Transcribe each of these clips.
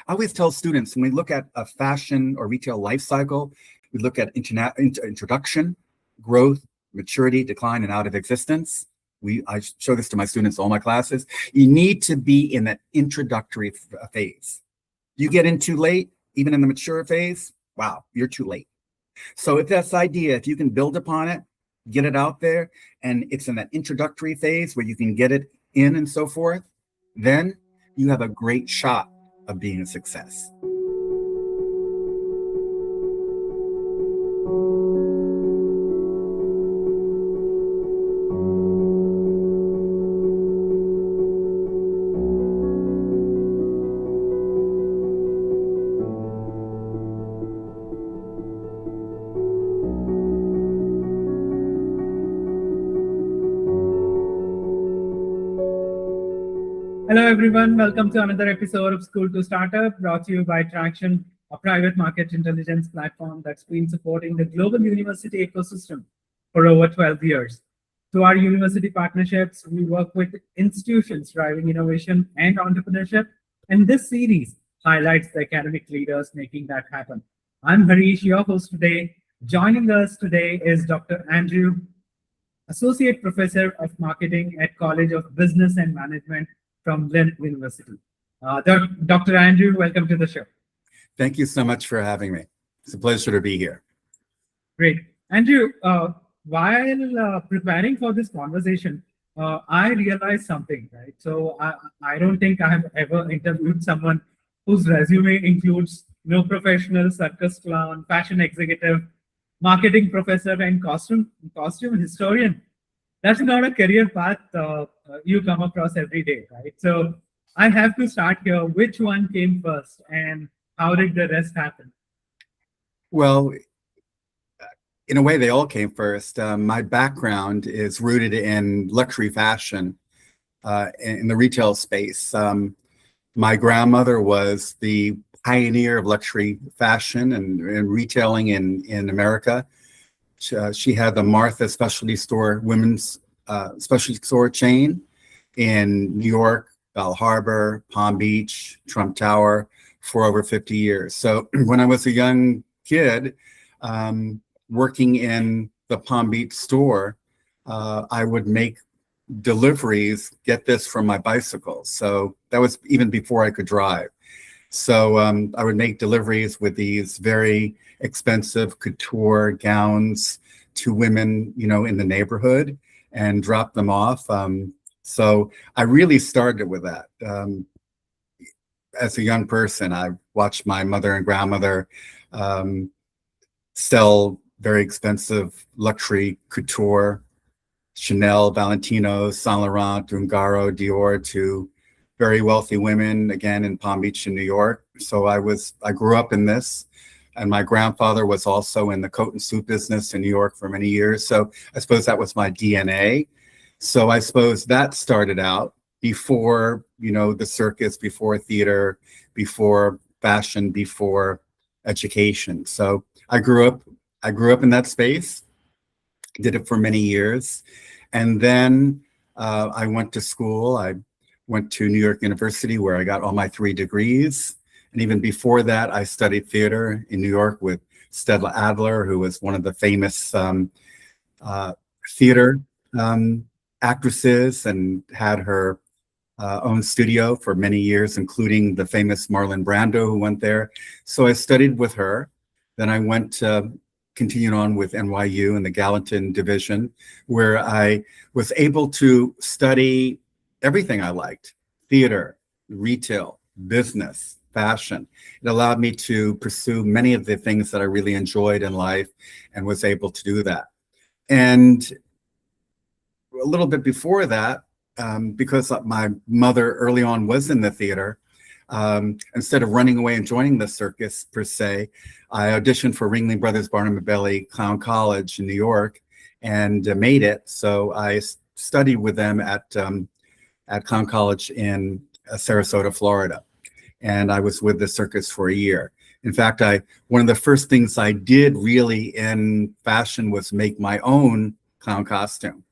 I always tell students when we look at a fashion or retail life cycle, we look at introduction, growth, maturity, decline, and out of existence. I show this to my students, all my classes. You need to be in that introductory phase. You get in too late, even in the mature phase, wow, you're too late. So if that's the idea, if you can build upon it, get it out there, and it's in that introductory phase where you can get it in and so forth, then you have a great shot of being a success. Hello, everyone. Welcome to another episode of School to Startup, brought to you by Tracxn, a private market intelligence platform that's been supporting the global university ecosystem for over 12 years. Through our university partnerships, we work with institutions driving innovation and entrepreneurship, and this series highlights the academic leaders making that happen. I'm Harish, your host today. Joining us today is Dr. Andrew, Associate Professor of Marketing at College of Business and Management from Lynn University. Dr. Andrew, welcome to the show. Thank you so much for having me. It's a pleasure to be here. Great. Andrew, while preparing for this conversation, I realized something, right? So I don't think I have ever interviewed someone whose resume includes no professional, circus clown, fashion executive, marketing professor, and costume historian. That's not a career path you come across every day, right? So I have to start here. Which one came first, and how did the rest happen? Well, in a way, they all came first. My background is rooted in luxury fashion in the retail space. My grandmother was the pioneer of luxury fashion and retailing in America. She had the Martha specialty store, women's specialty store chain in New York, Bal Harbor, Palm Beach, Trump Tower for over 50 years. So when I was a young kid working in the Palm Beach store, I would make deliveries, get this, from my bicycle. So that was even before I could drive. So I would make deliveries with these very expensive couture gowns to women, in the neighborhood and drop them off. So I really started with that. As a young person, I watched my mother and grandmother sell very expensive luxury couture, Chanel, Valentino, Saint Laurent, Ungaro, Dior, to very wealthy women, again, in Palm Beach in New York. So I grew up in this, and my grandfather was also in the coat and suit business in New York for many years. So I suppose that was my DNA. So I suppose that started out before, the circus, before theater, before fashion, before education. So I grew up in that space, did it for many years. And then I went to school. I went to New York University, where I got all my 3 degrees. And even before that, I studied theater in New York with Stella Adler, who was one of the famous theater actresses, and had her own studio for many years, including the famous Marlon Brando, who went there. So I studied with her. Then I went to continued on with NYU in the Gallatin division, where I was able to study everything I liked: theater, retail, business, fashion. It allowed me to pursue many of the things that I really enjoyed in life, and was able to do that. And a little bit before that, because my mother early on was in the theater, instead of running away and joining the circus per se, I auditioned for Ringling Brothers Barnum and Bailey Clown College in New York, and made it. So I studied with them at Clown College in Sarasota, Florida. And I was with the circus for a year. In fact, one of the first things I did really in fashion was make my own clown costume.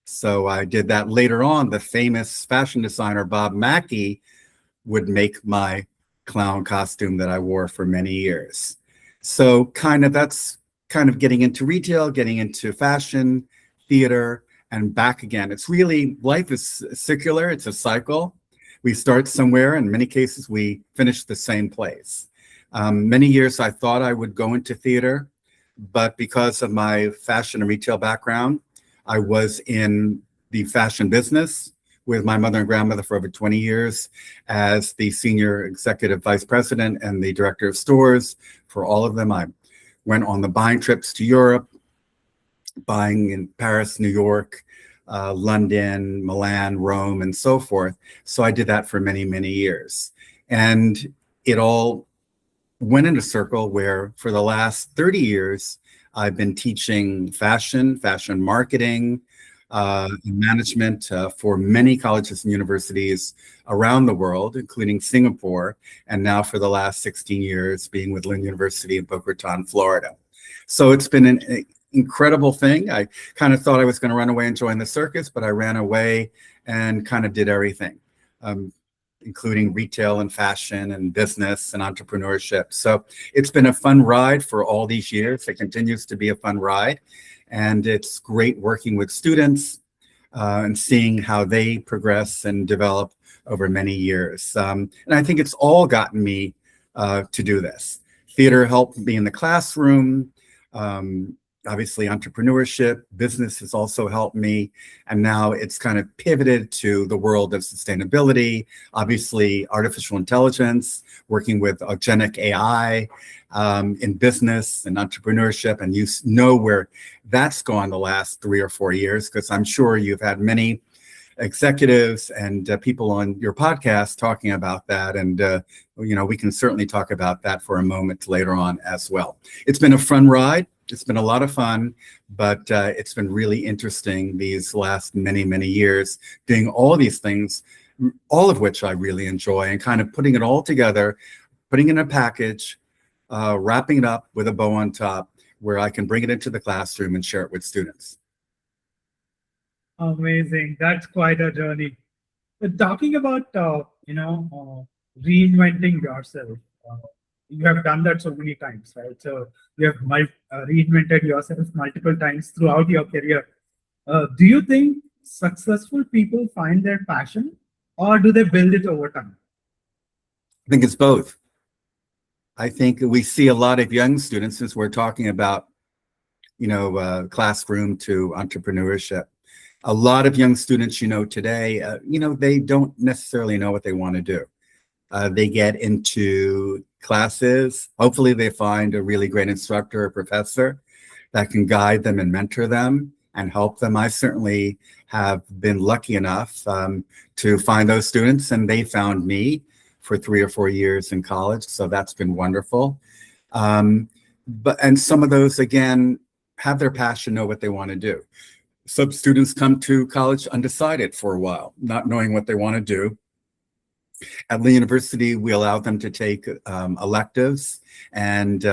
So I did that. Later on, the famous fashion designer Bob Mackie would make my clown costume that I wore for many years. So that's kind of getting into retail, getting into fashion, theater, and back again. It's really, life is circular, it's a cycle. We start somewhere, in many cases we finish the same place. Many years I thought I would go into theater, but because of my fashion and retail background, I was in the fashion business with my mother and grandmother for over 20 years as the senior executive vice president and the director of stores for all of them. I went on the buying trips to Europe, buying in Paris, New York, London, Milan, Rome, and so forth. So I did that for many, many years. And it all went in a circle where for the last 30 years, I've been teaching fashion marketing, management for many colleges and universities around the world, including Singapore, and now for the last 16 years being with Lynn University in Boca Raton, Florida. So it's been an incredible thing. I kind of thought I was going to run away and join the circus, but I ran away and kind of did everything, including retail and fashion and business and entrepreneurship. So it's been a fun ride for all these years. It continues to be a fun ride. And it's great working with students and seeing how they progress and develop over many years. And I think it's all gotten me to do this. Theater helped me in the classroom. Obviously, entrepreneurship, business has also helped me. And now it's kind of pivoted to the world of sustainability, obviously artificial intelligence, working with agentic AI in business and entrepreneurship. And you know where that's gone the last 3 or 4 years, because I'm sure you've had many executives and people on your podcast talking about that. And, we can certainly talk about that for a moment later on as well. It's been a fun ride. It's been a lot of fun, but it's been really interesting these last many, many years doing all of these things, all of which I really enjoy, and kind of putting it all together, putting it in a package, wrapping it up with a bow on top where I can bring it into the classroom and share it with students. Amazing. That's quite a journey. But talking about, reinventing yourself. You have done that so many times, right? So you have reinvented yourself multiple times throughout your career. Do you think successful people find their passion, or do they build it over time? I think it's both. I think we see a lot of young students, since we're talking about, classroom to entrepreneurship. A lot of young students, today, they don't necessarily know what they want to do. They get into classes. Hopefully they find a really great instructor or professor that can guide them and mentor them and help them. I certainly have been lucky enough to find those students, and they found me for 3 or 4 years in college. So that's been wonderful. And some of those, again, have their passion, know what they want to do. Some students come to college undecided for a while, not knowing what they want to do. At Lynn University, we allow them to take electives and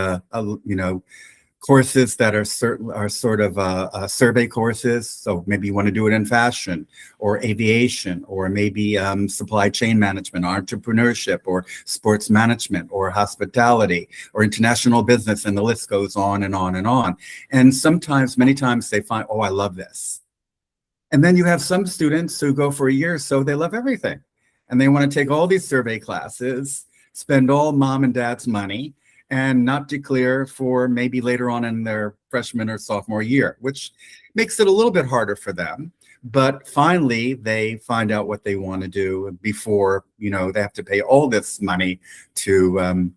courses that are sort of survey courses. So maybe you want to do it in fashion or aviation, or maybe supply chain management, entrepreneurship, or sports management, or hospitality, or international business, and the list goes on and on and on. And many times they find, oh, I love this. And then you have some students who go for a year or so, they love everything. And they want to take all these survey classes, spend all mom and dad's money, and not declare for maybe later on in their freshman or sophomore year, which makes it a little bit harder for them. But finally, they find out what they want to do before, they have to pay all this money to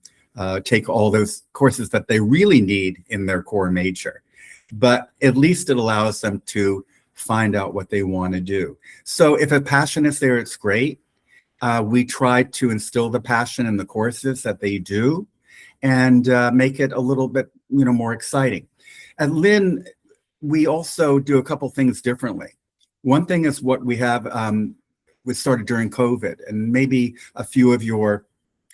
take all those courses that they really need in their core major. But at least it allows them to find out what they want to do. So if a passion is there, it's great. We try to instill the passion in the courses that they do and make it a little bit, more exciting. At Lynn, we also do a couple things differently. One thing is what we have, we started during COVID, and maybe a few of your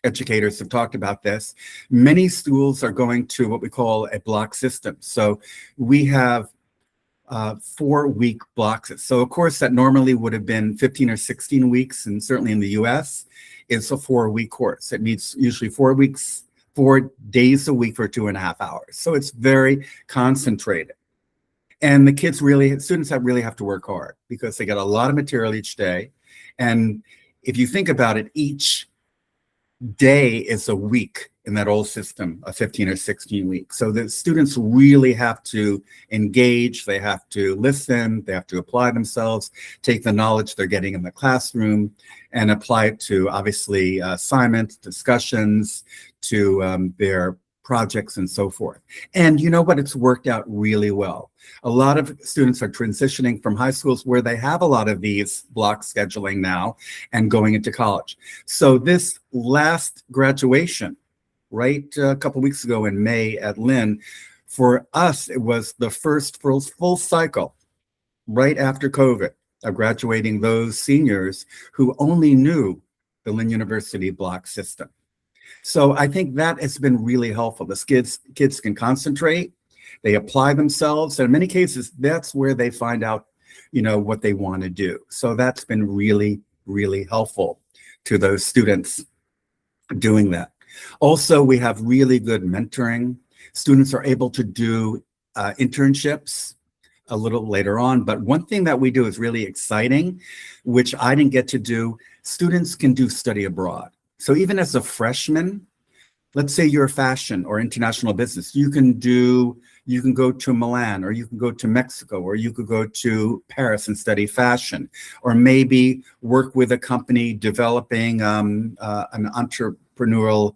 educators have talked about this. Many schools are going to what we call a block system. So we have 4-week blocks. So a course that normally would have been 15 or 16 weeks, and certainly in the US, is a 4-week course. It needs usually 4 weeks, 4 days a week for 2.5 hours. So it's very concentrated. And the students really have to work hard because they get a lot of material each day. And if you think about it, each day is a week in that old system, a 15 or 16 weeks. So the students really have to engage, they have to listen, they have to apply themselves, take the knowledge they're getting in the classroom and apply it to obviously assignments, discussions, to their projects and so forth. And you know what? It's worked out really well. A lot of students are transitioning from high schools where they have a lot of these block scheduling now and going into college. So this last graduation, right, a couple of weeks ago in May at Lynn, for us, it was the first full cycle right after COVID of graduating those seniors who only knew the Lynn University block system. So I think that has been really helpful. The kids can concentrate, they apply themselves, and in many cases, that's where they find out, what they want to do. So that's been really, really helpful to those students doing that. Also, we have really good mentoring. Students are able to do internships a little later on, but one thing that we do is really exciting, which I didn't get to do. Students can do study abroad. So even as a freshman, let's say you're fashion or international business, you can go to Milan, or you can go to Mexico, or you could go to Paris and study fashion, or maybe work with a company developing an entrepreneurial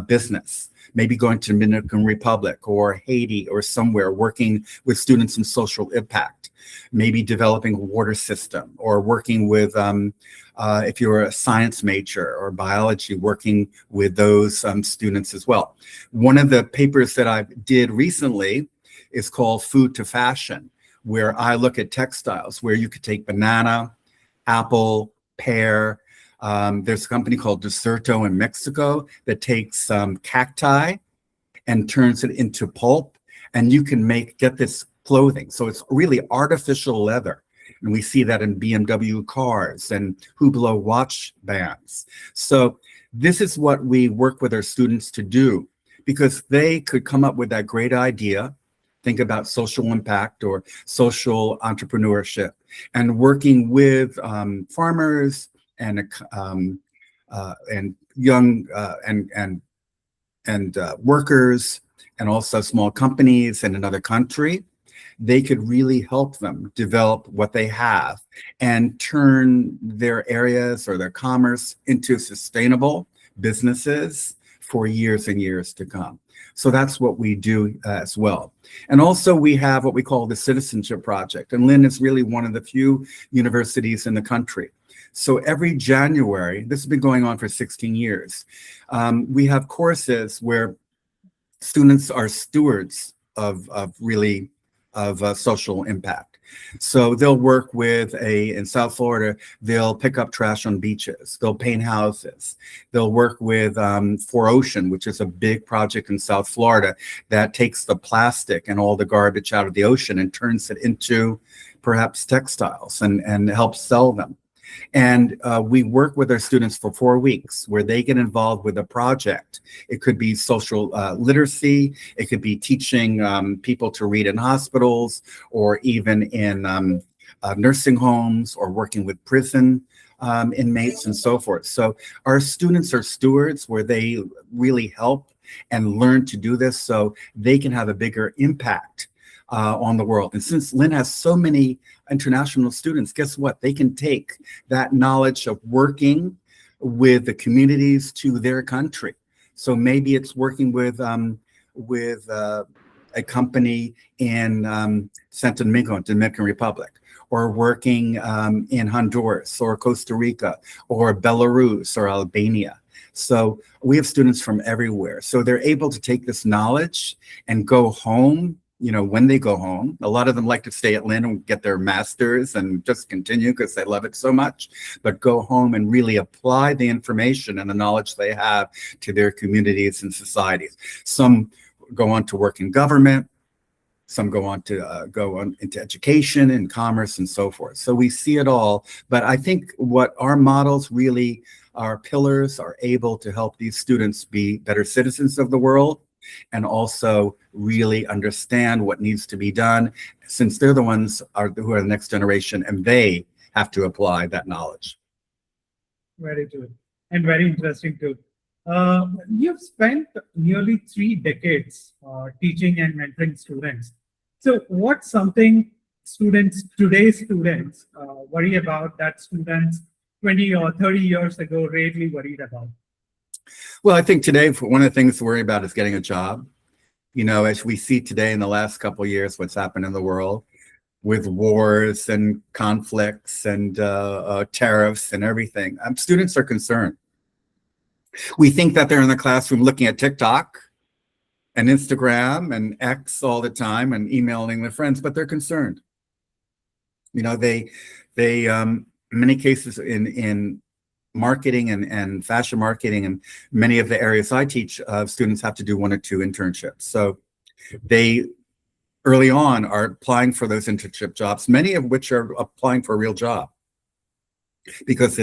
business, maybe going to Dominican Republic or Haiti or somewhere, working with students in social impact, maybe developing a water system, or working with, if you're a science major or biology, working with those students as well. One of the papers that I did recently is called Food to Fashion, where I look at textiles, where you could take banana, apple, pear. There's a company called Deserto in Mexico that takes cacti and turns it into pulp, and you can get this clothing. So it's really artificial leather. And we see that in BMW cars and Hublot watch bands. So this is what we work with our students to do, because they could come up with that great idea, think about social impact or social entrepreneurship, and working with farmers and young and workers, and also small companies in another country. They could really help them develop what they have and turn their areas or their commerce into sustainable businesses for years and years to come. So that's what we do as well. And also we have what we call the Citizenship Project. And Lynn is really one of the few universities in the country. So every January, this has been going on for 16 years, we have courses where students are stewards of social impact. So they'll work with in South Florida, they'll pick up trash on beaches, they'll paint houses, they'll work with 4Ocean, which is a big project in South Florida that takes the plastic and all the garbage out of the ocean and turns it into perhaps textiles and helps sell them. And we work with our students for 4 weeks where they get involved with a project. It could be social literacy. It could be teaching people to read in hospitals, or even in nursing homes, or working with prison inmates and so forth. So our students are stewards where they really help and learn to do this so they can have a bigger impact on the world. And since Lynn has so many international students, guess what? They can take that knowledge of working with the communities to their country. So maybe it's working with a company in Santo Domingo, Dominican Republic, or working in Honduras or Costa Rica or Belarus or Albania. So we have students from everywhere. So they're able to take this knowledge and go home. When they go home, a lot of them like to stay at Lynn and get their master's and just continue because they love it so much, but go home and really apply the information and the knowledge they have to their communities and societies. Some go on to work in government, Some go on to go on into education and commerce and so forth. So we see it all. But I think what our models really, our pillars, are able to help these students be better citizens of the world, and also really understand what needs to be done, since they're the ones who are the next generation, and they have to apply that knowledge. Very good. And very interesting too. You've spent nearly 3 decades teaching and mentoring students. So what's something today's students worry about that students 20 or 30 years ago rarely worried about? Well, I think today one of the things to worry about is getting a job. You know, as we see today in the last couple of years, what's happened in the world with wars and conflicts and tariffs and everything, students are concerned. We think that they're in the classroom looking at TikTok and Instagram and X all the time and emailing their friends, but they're concerned. You know, they in many cases in marketing and fashion marketing and many of the areas I teach, students have to do 1 or 2 internships. So they early on are applying for those internship jobs, many of which are applying for a real job. Because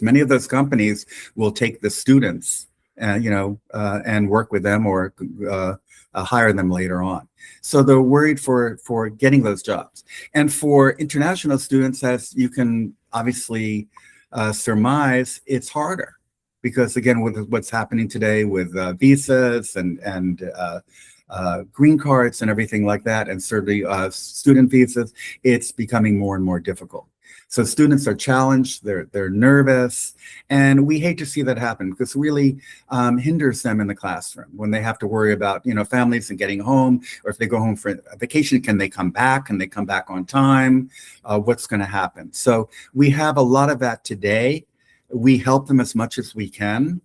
many of those companies will take the students, and work with them or hire them later on. So they're worried for getting those jobs. And for international students, as you can obviously surmise, it's harder because, again, with what's happening today with visas and green cards and everything like that, and certainly student visas, it's becoming more and more difficult. So students are challenged, they're nervous, and we hate to see that happen because it really hinders them in the classroom when they have to worry about, families and getting home, or if they go home for a vacation, can they come back? Can they come back on time? What's going to happen? So we have a lot of that today. We help them as much as we can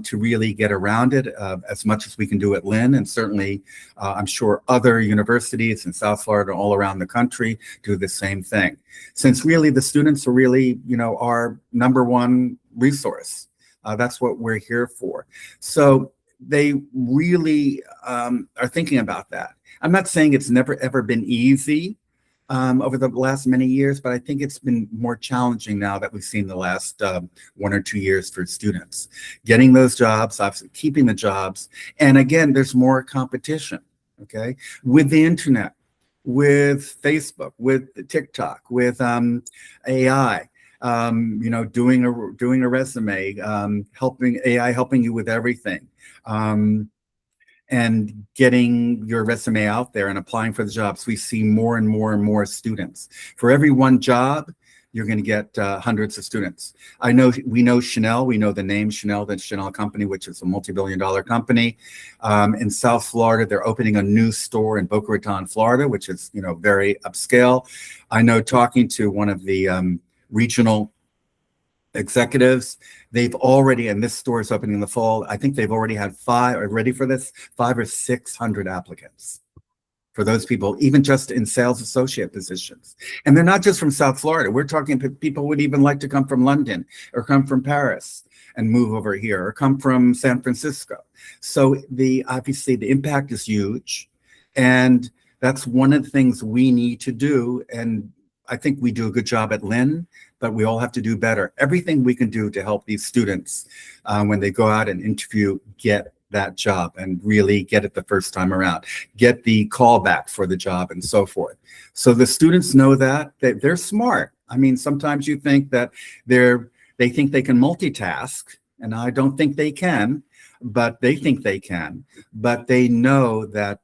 to really get around it, as much as we can do at Lynn, and certainly I'm sure other universities in South Florida all around the country do the same thing. Since really the students are really, our number one resource. That's what we're here for. So they really are thinking about that. I'm not saying it's never ever been easy over the last many years, but I think it's been more challenging now that we've seen the last 1 or 2 years for students. Getting those jobs, obviously keeping the jobs, and again, there's more competition, okay? With the internet, with Facebook, with TikTok, with AI, doing a resume, helping AI helping you with everything. And getting your resume out there and applying for the jobs, we see more and more and more students. For every 1 job, you're going to get hundreds of students. We know Chanel, we know the name Chanel, the Chanel company, which is a multi-billion-dollar company. In South Florida, they're opening a new store in Boca Raton, Florida, which is, very upscale. I know, talking to one of the regional executives, they've already, and this store is opening in the fall, I think they've already had 5 or 600 applicants for those people, even just in sales associate positions. And they're not just from South Florida. We're talking people would even like to come from London or come from Paris and move over here, or come from San Francisco. So obviously the impact is huge. And that's one of the things we need to do. And I think we do a good job at Lynn, but we all have to do better. Everything we can do to help these students when they go out and interview, get that job and really get it the first time around, get the call back for the job and so forth. So the students know that they're smart. I mean, sometimes you think that they think they can multitask, and I don't think they can, but they think they can, but they know that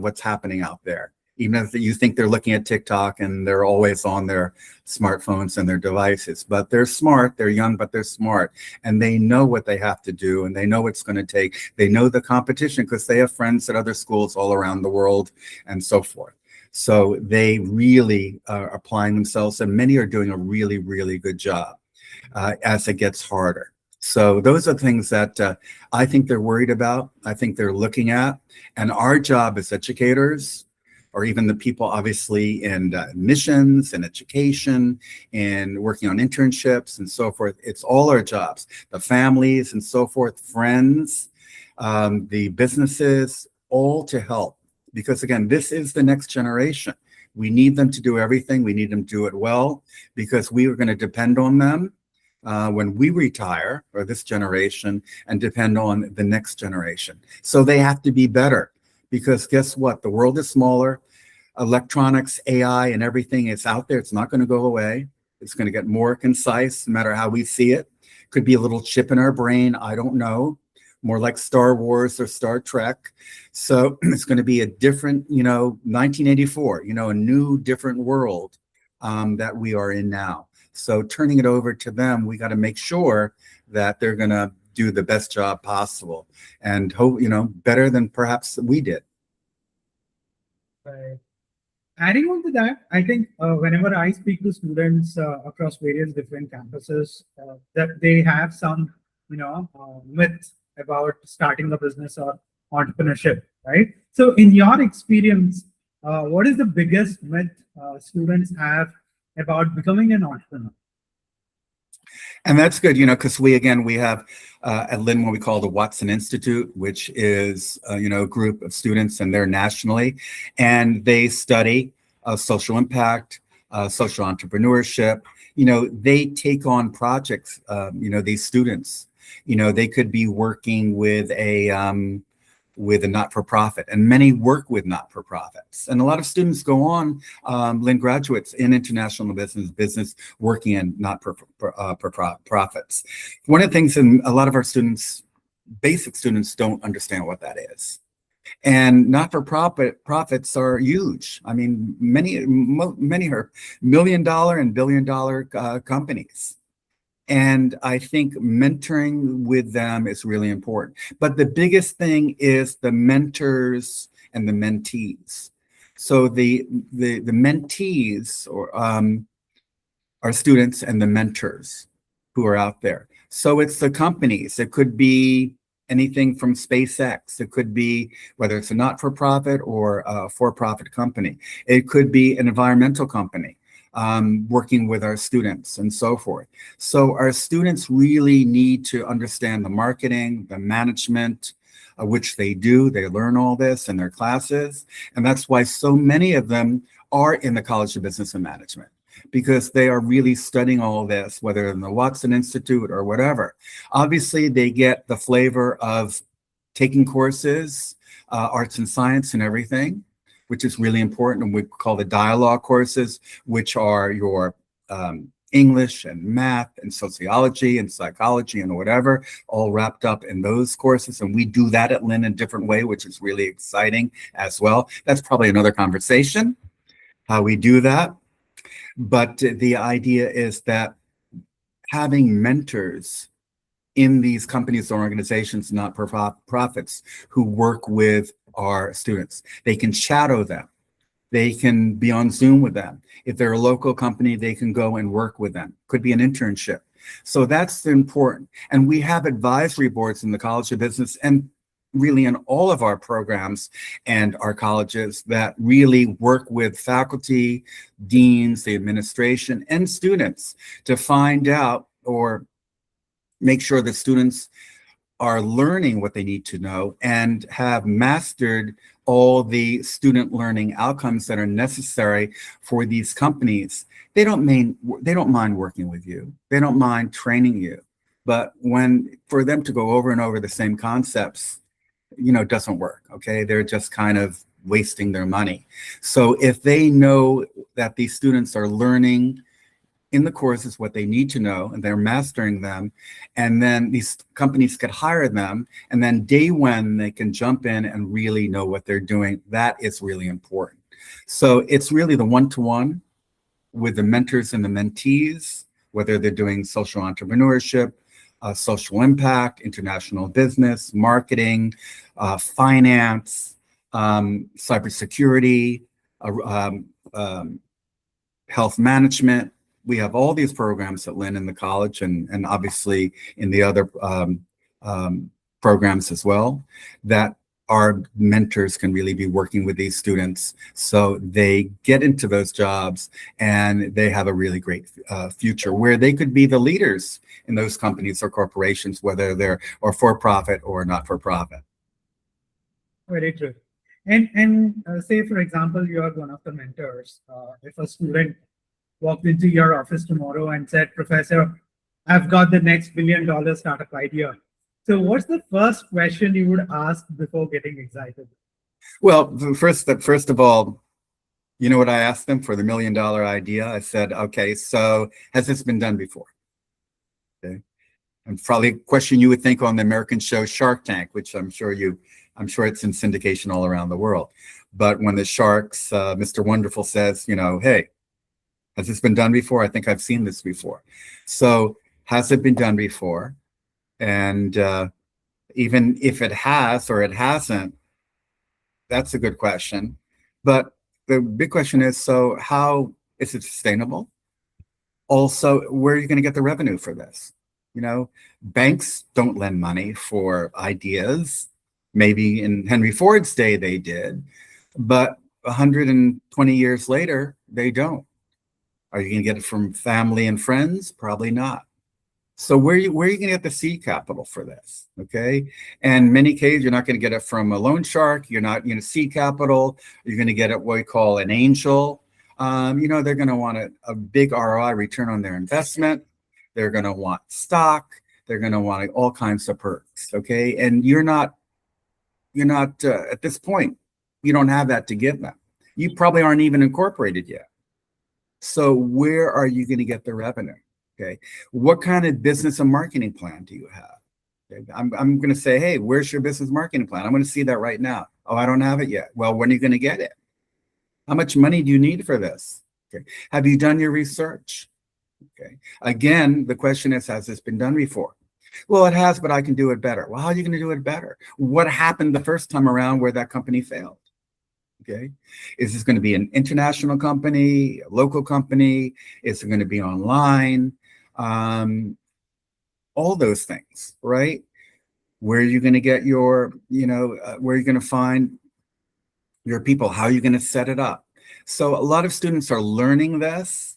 what's happening out there. Even if you think they're looking at TikTok and they're always on their smartphones and their devices, but they're smart, they're young, but they're smart, and they know what they have to do, and they know what's going to take. They know the competition because they have friends at other schools all around the world and so forth. So they really are applying themselves, and many are doing a really, really good job as it gets harder. So those are things that I think they're worried about, I think they're looking at, and our job as educators, or even the people obviously in admissions and education and working on internships and so forth. It's all our jobs, the families and so forth, friends, the businesses, all to help because again, this is the next generation. We need them to do everything. We need them to do it well, because we are going to depend on them when we retire, or this generation, and depend on the next generation. So they have to be better, because guess what? The world is smaller. Electronics, AI, and everything is out there. It's not going to go away. It's going to get more concise, no matter how we see it. Could be a little chip in our brain. I don't know. More like Star Wars or Star Trek. So it's going to be a different, 1984, a new, different world that we are in now. So turning it over to them, we got to make sure that they're going to do the best job possible, and hope, better than perhaps we did. Right. Adding on to that, I think whenever I speak to students across various different campuses, that they have some, myth about starting a business or entrepreneurship, right? So in your experience, what is the biggest myth students have about becoming an entrepreneur? And that's good, because we have at Lynn what we call the Watson Institute, which is, a group of students, and they're nationally, and they study social impact, social entrepreneurship. They take on projects, these students, they could be working with a not-for-profit, and many work with not-for-profits. And a lot of students go on, Lynn graduates in international business working in not-for-profits. One of the things, and a lot of our students, basic students, don't understand what that is. And not-for-profits are huge. I mean, many are million-dollar and billion-dollar companies. And I think mentoring with them is really important. But the biggest thing is the mentors and the mentees. So the mentees are students, and the mentors who are out there. So it's the companies. It could be anything from SpaceX. It could be whether it's a not-for-profit or a for-profit company. It could be an environmental company. Working with our students and so forth. So our students really need to understand the marketing, the management, which they do. They learn all this in their classes. And that's why so many of them are in the College of Business and Management, because they are really studying all this, whether in the Watson Institute or whatever. Obviously, they get the flavor of taking courses, arts and science and everything, which is really important, and we call the dialogue courses, which are your English and math and sociology and psychology and whatever, all wrapped up in those courses. And we do that at Lynn in a different way, which is really exciting as well. That's probably another conversation, how we do that. But the idea is that having mentors in these companies or organizations, not-for-profits, who work with our students. They can shadow them. They can be on Zoom with them. If they're a local company, they can go and work with them. Could be an internship. So that's important. And we have advisory boards in the College of Business, and really in all of our programs and our colleges, that really work with faculty, deans, the administration, and students to find out or make sure the students are learning what they need to know and have mastered all the student learning outcomes that are necessary for these companies. They don't mind working with you. They don't mind training you. But for them to go over and over the same concepts, doesn't work, okay? They're just kind of wasting their money. So if they know that these students are learning in the courses what they need to know, and they're mastering them, and then these companies could hire them, and then day one they can jump in and really know what they're doing. That is really important. So it's really the one-to-one with the mentors and the mentees, whether they're doing social entrepreneurship, social impact, international business, marketing, finance, cybersecurity, health management. We have all these programs at Lynn in the college, and obviously in the other programs as well, that our mentors can really be working with these students so they get into those jobs and they have a really great future where they could be the leaders in those companies or corporations, whether they're for-profit or not-for-profit. Very true. And say, for example, you are one of the mentors. If a student walked into your office tomorrow and said, Professor, I've got the next $1 billion startup idea. So what's the first question you would ask before getting excited? Well, first of all, you know what I asked them for the $1 million idea? I said, okay, so has this been done before? Okay. And probably a question you would think on the American show Shark Tank, which I'm sure it's in syndication all around the world. But when the sharks, Mr. Wonderful says, hey, has this been done before? I think I've seen this before. So has it been done before? And even if it has or it hasn't, that's a good question. But the big question is, so how is it sustainable? Also, where are you going to get the revenue for this? Banks don't lend money for ideas. Maybe in Henry Ford's day they did, but 120 years later, they don't. Are you going to get it from family and friends? Probably not. So where are you going to get the seed capital for this? Okay. And in many cases, you're not going to get it from a loan shark. You're not going to seed capital. You're going to get it what we call an angel. They're going to want a big ROI, return on their investment. They're going to want stock. They're going to want all kinds of perks. Okay. And you're not at this point, you don't have that to give them. You probably aren't even incorporated yet. So where are you going to get the revenue? Okay. What kind of business and marketing plan do you have? Okay. I'm going to say, hey, where's your business marketing plan? I'm going to see that right now. Oh, I don't have it yet. Well, when are you going to get it? How much money do you need for this? Okay. Have you done your research? Okay. Again, the question is, has this been done before? Well, it has, but I can do it better. Well, how are you going to do it better? What happened the first time around where that company failed? Okay. Is this going to be an international company, a local company? Is it going to be online? All those things, right? Where are you going to get your, where are you going to find your people? How are you going to set it up? So a lot of students are learning this.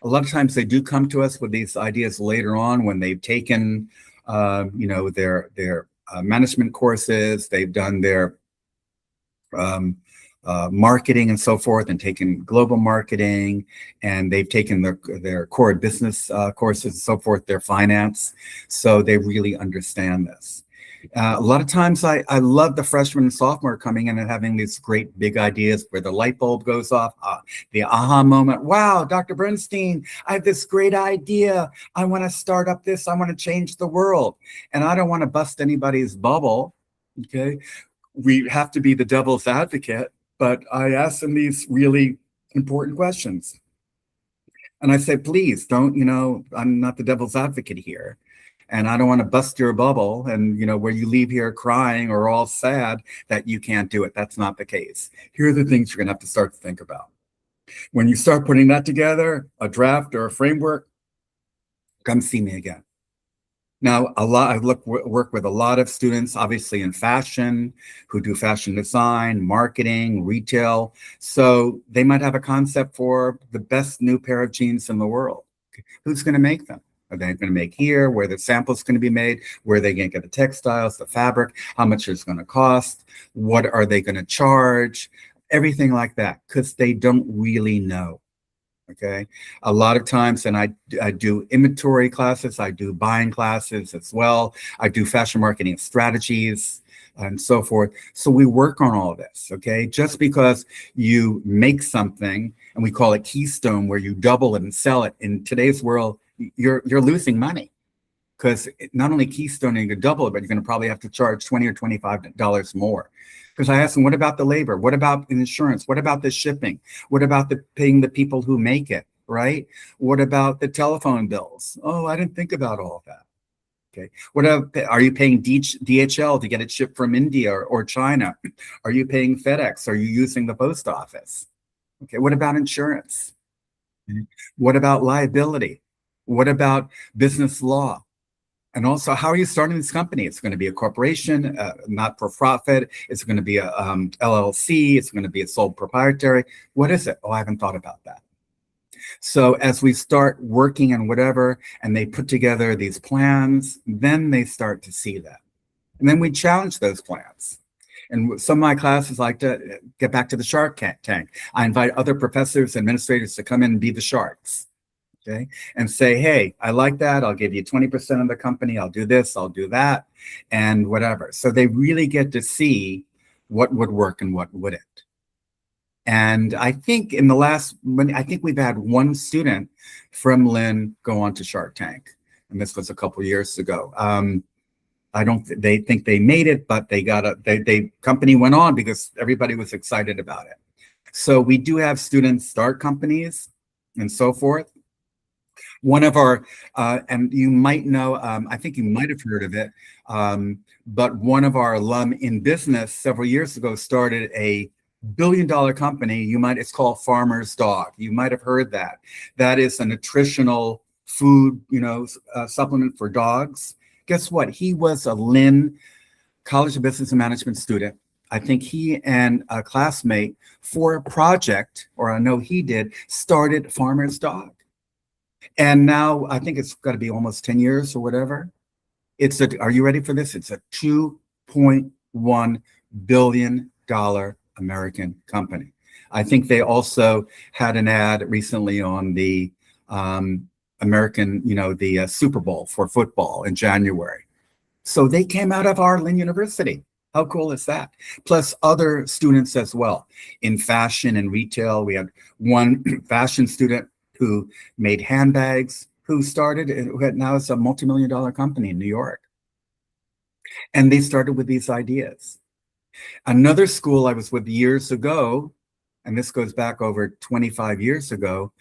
A lot of times they do come to us with these ideas later on when they've taken, their management courses, they've done their marketing and so forth, and taken global marketing, and they've taken their core business courses and so forth, their finance. So they really understand this. A lot of times I love the freshman and sophomore coming in and having these great big ideas where the light bulb goes off, the aha moment. Wow, Dr. Burnstine, I have this great idea. I want to start up this. I want to change the world. And I don't want to bust anybody's bubble. Okay. We have to be the devil's advocate, but I ask them these really important questions. And I say, please don't, I'm not the devil's advocate here. And I don't want to bust your bubble and, where you leave here crying or all sad that you can't do it. That's not the case. Here are the things you're going to have to start to think about. When you start putting that together, a draft or a framework, come see me again. Now, I work with a lot of students, obviously in fashion, who do fashion design, marketing, retail. So they might have a concept for the best new pair of jeans in the world. Who's going to make them? Are they going to make here, where the sample's going to be made, where they going to get the textiles, the fabric, how much it's going to cost, what are they going to charge, everything like that, because they don't really know. Okay. A lot of times, and I do inventory classes, I do buying classes as well. I do fashion marketing strategies and so forth. So we work on all of this. Okay. Just because you make something, and we call it keystone, where you double it and sell it in today's world, you're losing money, because not only keystone you can double it, but you're going to probably have to charge $20 or $25 more. Because I asked them, what about the labor? What about insurance? What about the shipping? What about paying the people who make it, right? What about the telephone bills? Oh, I didn't think about all of that. Okay. Are you paying DHL to get it shipped from India or China? Are you paying FedEx? Are you using the post office? Okay. What about insurance? What about liability? What about business law? And also, how are you starting this company? It's going to be a corporation, not for profit. It's going to be a LLC. It's going to be a sole proprietary. What is it? Oh, I haven't thought about that. So as we start working on whatever, and they put together these plans, then they start to see that. And then we challenge those plans. And some of my classes like to get back to the shark tank. I invite other professors, administrators to come in and be the sharks. Okay, and say, hey, I like that. I'll give you 20% of the company. I'll do this, I'll do that, and whatever. So they really get to see what would work and what wouldn't. And I think I think we've had one student from Lynn go on to Shark Tank. And this was a couple years ago. They think they made it, but they company went on because everybody was excited about it. So we do have students start companies and so forth. One of our, and you might know, I think you might have heard of it, but one of our alum in business several years ago started a billion-dollar company. It's called Farmer's Dog. You might have heard that. That is a nutritional food, supplement for dogs. Guess what? He was a Lynn College of Business and Management student. I think he and a classmate for a project, or I know he did, started Farmer's Dog. And now I think it's got to be almost 10 years or whatever. Are you ready for this? It's a $2.1 billion American company. I think they also had an ad recently on the American, the Super Bowl for football in January. So they came out of our Lynn University. How cool is that? Plus other students as well. In fashion and retail, we had one fashion student who made handbags, who now it's a multi-million-dollar company in New York. And they started with these ideas. Another school I was with years ago, and this goes back over 25 years ago,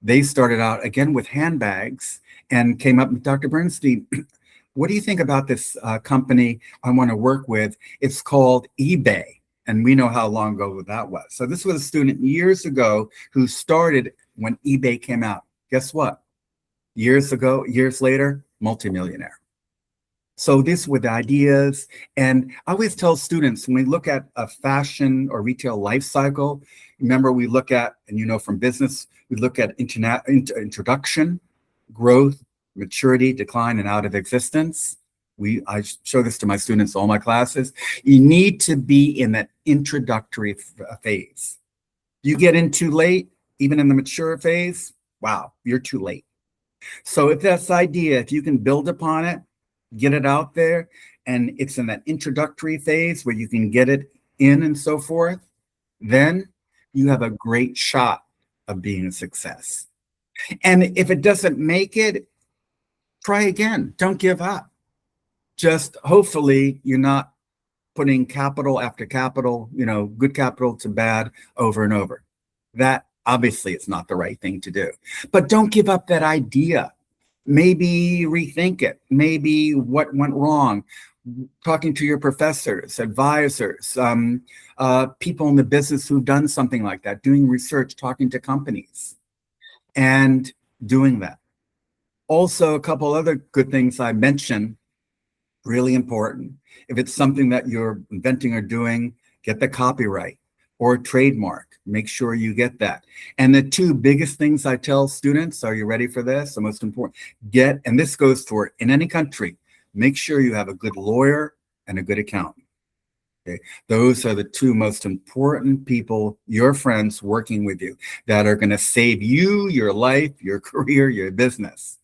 they started out again with handbags and came up with Dr. Burnstine. What do you think about this company I want to work with? It's called eBay. And we know how long ago that was. So this was a student years ago who started when eBay came out. Guess what? Years later, multimillionaire. So this with ideas. And I always tell students, when we look at a fashion or retail life cycle, remember we look at, and from business, we look at introduction, growth, maturity, decline, and out of existence. I show this to my students, all my classes. You need to be in that introductory phase. You get in too late, even in the mature phase, wow, you're too late. So if that's the idea, if you can build upon it, get it out there, and it's in that introductory phase where you can get it in and so forth, then you have a great shot of being a success. And if it doesn't make it, try again. Don't give up. Just hopefully you're not putting capital after capital, good capital to bad over and over. That obviously is not the right thing to do. But don't give up that idea. Maybe rethink it. Maybe what went wrong. Talking to your professors, advisors, people in the business who've done something like that, doing research, talking to companies, and doing that. Also, a couple other good things I mentioned, really important. If it's something that you're inventing or doing, get the copyright or trademark. Make sure you get that. And the two biggest things I tell students, are you ready for this? The most important, and this goes for in any country, make sure you have a good lawyer and a good accountant. Okay, those are the two most important people, your friends working with you, that are going to save you, your life, your career, your business.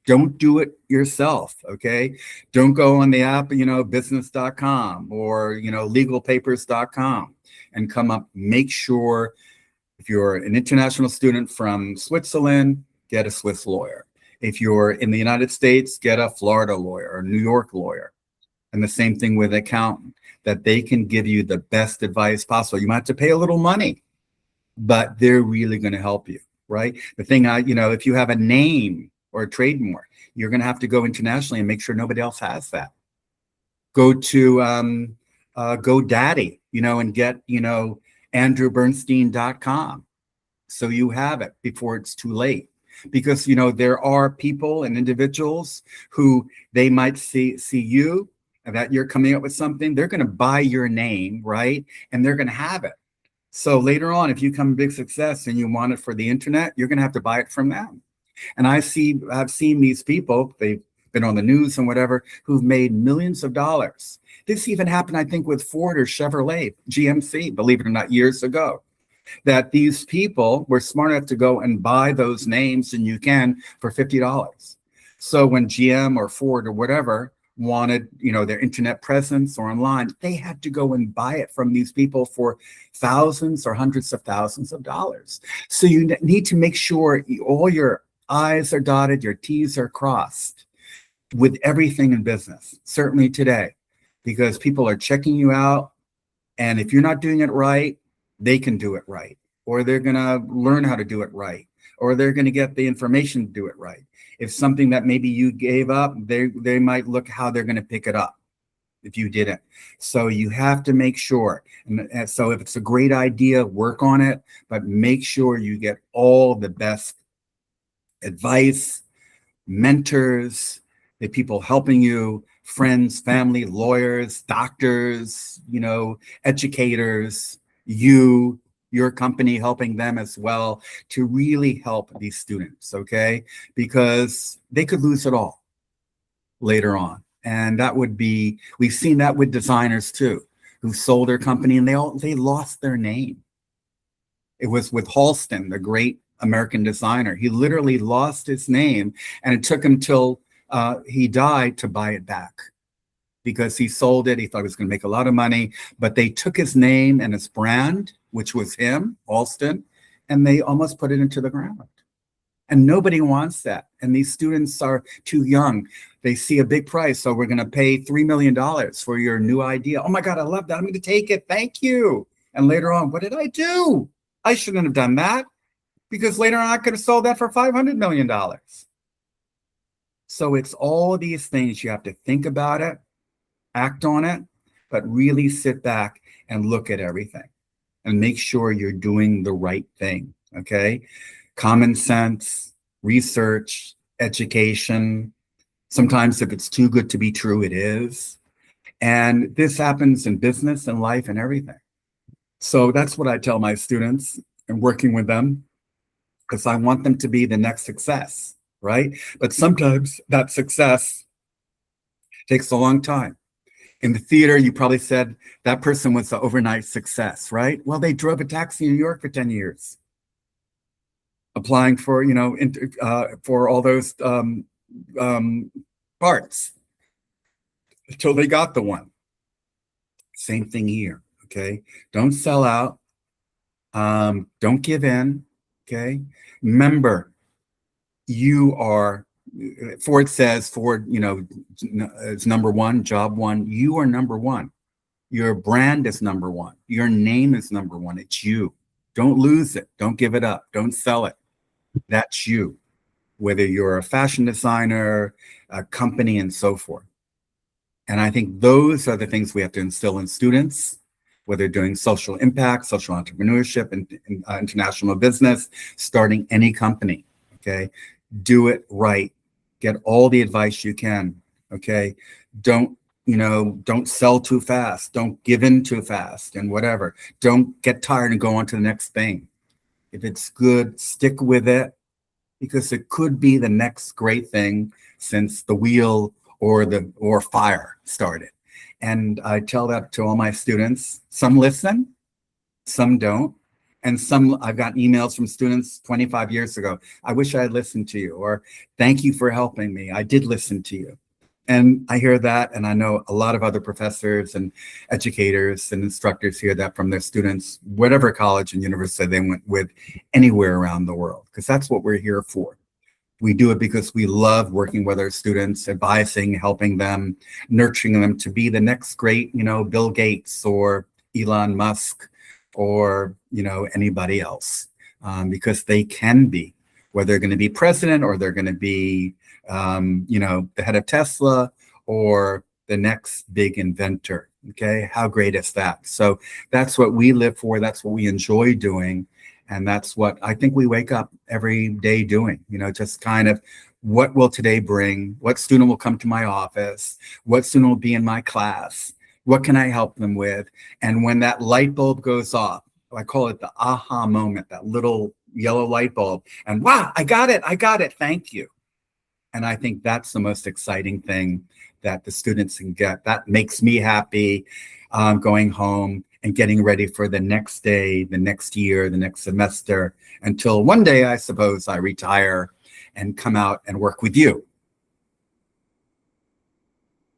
Don't do it yourself, okay? Don't go on the app, business.com or, legalpapers.com and come up. Make sure if you're an international student from Switzerland, get a Swiss lawyer. If you're in the United States, get a Florida lawyer or New York lawyer. And the same thing with accountant, that they can give you the best advice possible. You might have to pay a little money, but they're really going to help you, right? The thing, if you have a name or a trademark, you're going to have to go internationally and make sure nobody else has that. Go to GoDaddy, and get, andrewbernstein.com. So you have it before it's too late. Because, there are people and individuals who they might see you and that you're coming up with something. They're going to buy your name, right? And they're going to have it. So later on, if you become a big success and you want it for the internet, you're going to have to buy it from them. And I've seen these people, they been on the news and whatever, who've made millions of dollars. This even happened, I think, with Ford or Chevrolet, GMC, believe it or not, years ago, that these people were smart enough to go and buy those names, and you can, for $50. So when GM or Ford or whatever wanted, their internet presence or online, they had to go and buy it from these people for thousands or hundreds of thousands of dollars. So you need to make sure all your I's are dotted, your T's are crossed with everything in business, certainly today, because people are checking you out. And if you're not doing it right, they can do it right, or they're going to learn how to do it right, or they're going to get the information to do it right. If something that maybe you gave up, they might look how they're going to pick it up if you didn't. So you have to make sure. And so if it's a great idea, work on it, but make sure you get all the best advice, mentors, the people helping you, friends, family, lawyers, doctors, educators, your company helping them as well, to really help these students, okay? Because they could lose it all later on. And that would be, we've seen that with designers too, who sold their company and they lost their name. It was with Halston, the great American designer. He literally lost his name, and it took him till he died to buy it back, because he sold it. He thought he was going to make a lot of money, but they took his name and his brand, which was him, Alston, and they almost put it into the ground. And nobody wants that. And these students are too young. They see a big price. So we're going to pay $3 million for your new idea. Oh my God, I love that. I'm going to take it. Thank you. And later on, what did I do? I shouldn't have done that, because later on I could have sold that for $500 million. So it's all these things. You have to think about it, act on it, but really sit back and look at everything and make sure you're doing the right thing, okay? Common sense, research, education. Sometimes if it's too good to be true, it is. And this happens in business and life and everything. So that's what I tell my students and working with them, because I want them to be the next success, right? But sometimes that success takes a long time. In the theater, you probably said that person was an overnight success, right? Well, they drove a taxi in New York for 10 years, applying for, for all those parts until they got the one. Same thing here, okay? Don't sell out. Don't give in, okay? Remember, you are, Ford says, is number one, job one. You are number one. Your brand is number one. Your name is number one. It's you. Don't lose it. Don't give it up. Don't sell it. That's you, whether you're a fashion designer, a company, and so forth. And I think those are the things we have to instill in students, whether doing social impact, social entrepreneurship, and international business, starting any company, okay? Do it right. Get all the advice you can, okay? Don't sell too fast. Don't give in too fast and whatever. Don't get tired and go on to the next thing. If it's good, stick with it, because it could be the next great thing since the wheel or fire started. And I tell that to all my students. Some listen, some don't. And some, I've gotten emails from students 25 years ago. I wish I had listened to you, or thank you for helping me. I did listen to you. And I hear that, and I know a lot of other professors and educators and instructors hear that from their students, whatever college and university they went with, anywhere around the world, because that's what we're here for. We do it because we love working with our students, advising, helping them, nurturing them to be the next great, Bill Gates or Elon Musk or, anybody else, because they can be, whether they're going to be president or they're going to be, the head of Tesla or the next big inventor. Okay, how great is that? So that's what we live for. That's what we enjoy doing. And that's what I think we wake up every day doing, just kind of, what will today bring? What student will come to my office? What student will be in my class? What can I help them with? And when that light bulb goes off, I call it the aha moment, that little yellow light bulb, and wow, I got it. Thank you. And I think that's the most exciting thing that the students can get. That makes me happy, going home and getting ready for the next day, the next year, the next semester, until one day, I suppose, I retire and come out and work with you.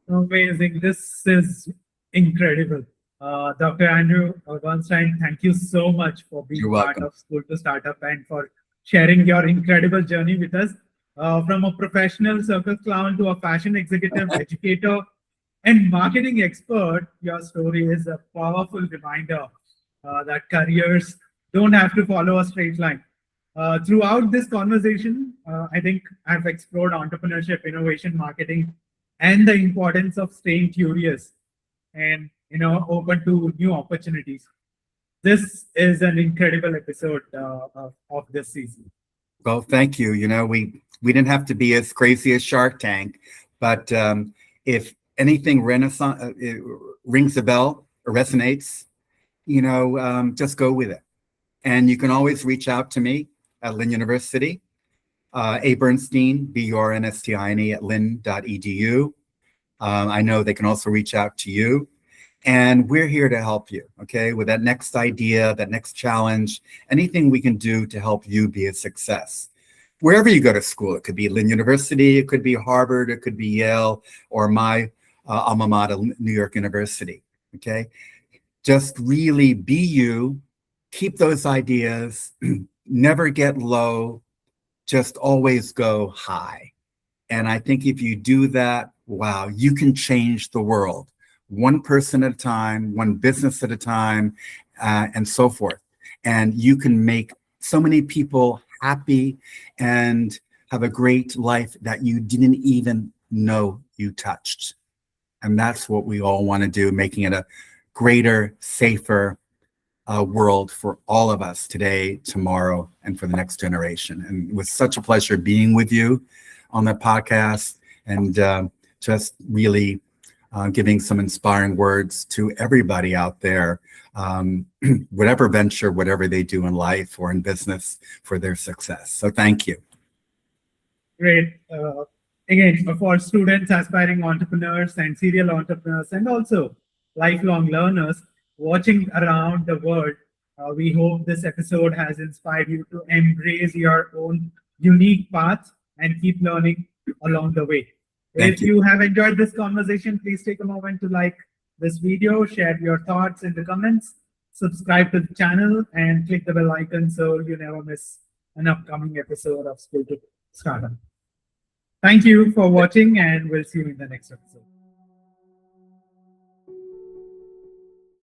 Amazing. This is incredible. Dr. Andrew Burnstine, thank you so much for being You're part welcome. of School to Startup and for sharing your incredible journey with us. From a professional circus clown to a fashion executive, educator, and marketing expert, your story is a powerful reminder that careers don't have to follow a straight line. Throughout this conversation, I think I've explored entrepreneurship, innovation, marketing, and the importance of staying curious and open to new opportunities. This is an incredible episode of this season. Well, thank you. We didn't have to be as crazy as Shark Tank, but if anything rings a bell or resonates, just go with it. And you can always reach out to me at Lynn University, A Burnstine, Burnstine at lynn.edu. I know they can also reach out to you. And we're here to help you, okay, with that next idea, that next challenge, anything we can do to help you be a success. Wherever you go to school, it could be Lynn University, it could be Harvard, it could be Yale, or my alma mater, New York University, okay? Just really be you, keep those ideas, never get low, just always go high. And I think if you do that, wow, you can change the world. One person at a time, one business at a time, and so forth. And you can make so many people happy and have a great life that you didn't even know you touched. And that's what we all want to do, making it a greater, safer world for all of us today, tomorrow, and for the next generation. And it was such a pleasure being with you on the podcast and just really giving some inspiring words to everybody out there, whatever venture, whatever they do in life or in business for their success. So thank you. Great. Again, for students, aspiring entrepreneurs, and serial entrepreneurs, and also lifelong learners watching around the world, we hope this episode has inspired you to embrace your own unique path and keep learning along the way. If you have enjoyed this conversation, please take a moment to like this video, share your thoughts in the comments, subscribe to the channel, and click the bell icon so you never miss an upcoming episode of School to Startup. Thank you for watching, and we'll see you in the next episode.